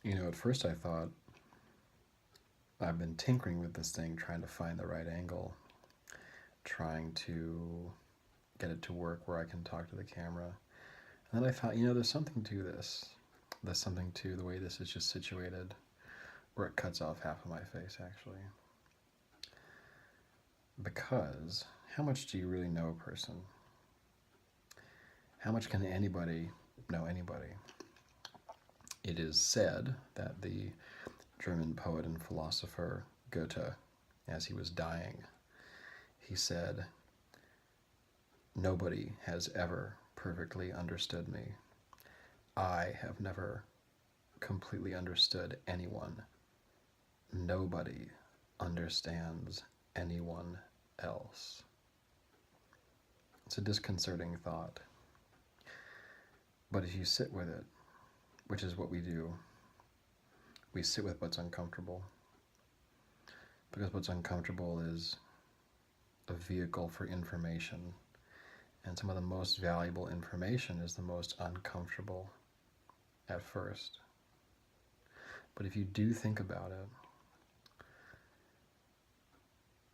At first I thought I've been tinkering with this thing, trying to find the right angle, trying to get it to work where I can talk to the camera. And then I thought, there's something to this. There's something to the way this is just situated, where it cuts off half of my face, actually. Because how much do you really know a person? How much can anybody know anybody? It is said that the German poet and philosopher Goethe, as he was dying, he said, "Nobody has ever perfectly understood me. I have never completely understood anyone. Nobody understands anyone else." It's a disconcerting thought. But if you sit with it, which is what we do, we sit with what's uncomfortable. Because what's uncomfortable is a vehicle for information. And some of the most valuable information is the most uncomfortable at first. But if you do think about it,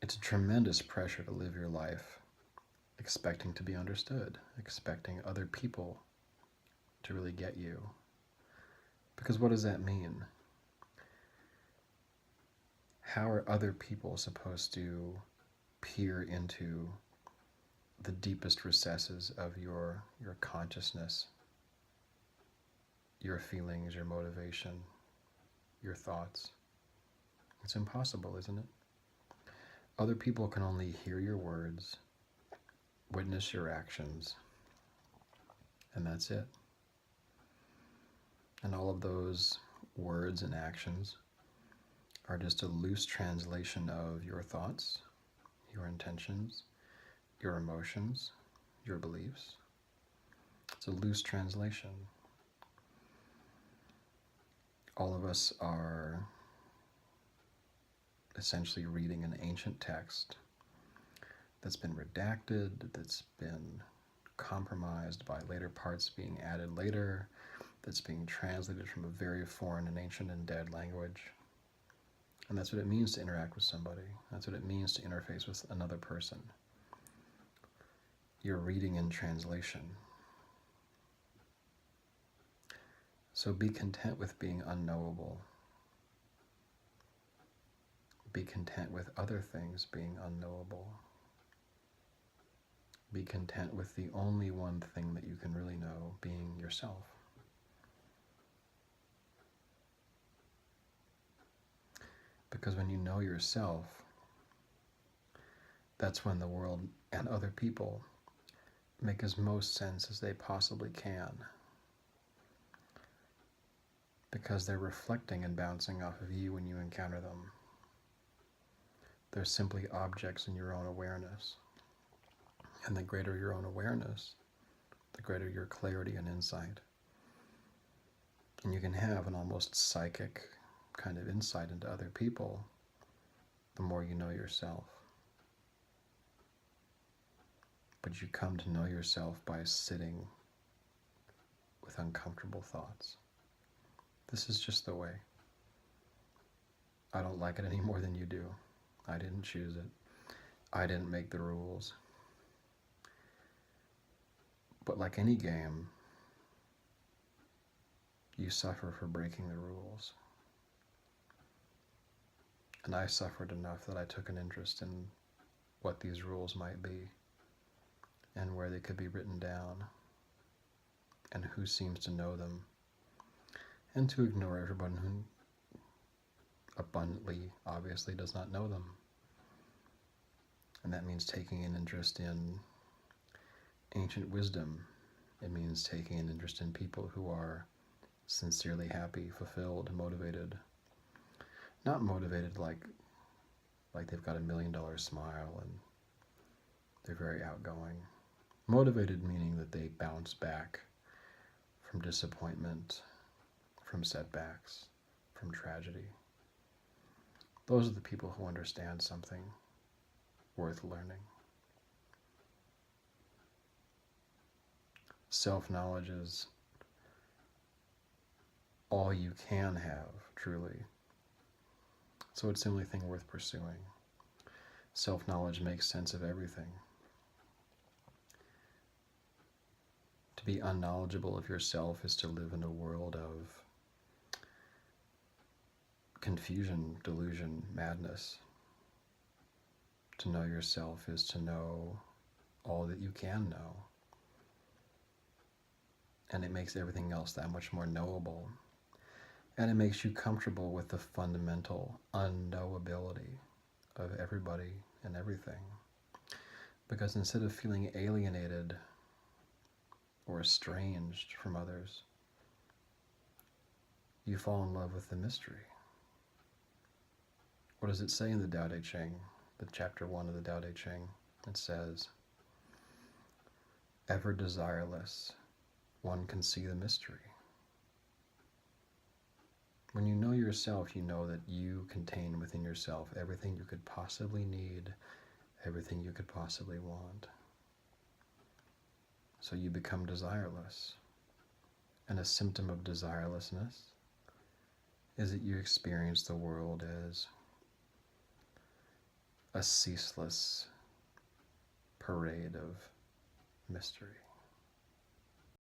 it's a tremendous pressure to live your life expecting to be understood, expecting other people to really get you. Because what does that mean? How are other people supposed to peer into the deepest recesses of your consciousness, your feelings, your motivation, your thoughts? It's impossible, isn't it? Other people can only hear your words, witness your actions, and that's it. And all of those words and actions are just a loose translation of your thoughts, your intentions, your emotions, your beliefs. It's a loose translation. All of us are essentially reading an ancient text that's been redacted, that's been compromised by later parts being added later, that's being translated from a very foreign and ancient and dead language. And that's what it means to interact with somebody. That's what it means to interface with another person. You're reading in translation. So be content with being unknowable. Be content with other things being unknowable. Be content with the only one thing that you can really know being yourself. Because when you know yourself, that's when the world and other people make as most sense as they possibly can. Because they're reflecting and bouncing off of you when you encounter them. They're simply objects in your own awareness. And the greater your own awareness, the greater your clarity and insight. And you can have an almost psychic kind of insight into other people the more you know yourself. But you come to know yourself by sitting with uncomfortable thoughts. This is just the way. I don't like it any more than you do. I didn't choose it. I didn't make the rules. But like any game, you suffer for breaking the rules. And I suffered enough that I took an interest in what these rules might be and where they could be written down and who seems to know them, and to ignore everyone who abundantly, obviously, does not know them. And that means taking an interest in ancient wisdom. It means taking an interest in people who are sincerely happy, fulfilled, motivated. Not motivated like they've got $1 million smile and they're very outgoing. Motivated meaning that they bounce back from disappointment, from setbacks, from tragedy. Those are the people who understand something worth learning. Self-knowledge is all you can have, truly. So it's the only thing worth pursuing. Self-knowledge makes sense of everything. To be unknowledgeable of yourself is to live in a world of confusion, delusion, madness. To know yourself is to know all that you can know. And it makes everything else that much more knowable. And it makes you comfortable with the fundamental unknowability of everybody and everything. Because instead of feeling alienated or estranged from others, you fall in love with the mystery. What does it say in the Tao Te Ching, the chapter 1 of the Tao Te Ching? It says, ever desireless, one can see the mystery. When you know yourself, you know that you contain within yourself everything you could possibly need, everything you could possibly want. So you become desireless. And a symptom of desirelessness is that you experience the world as a ceaseless parade of mystery.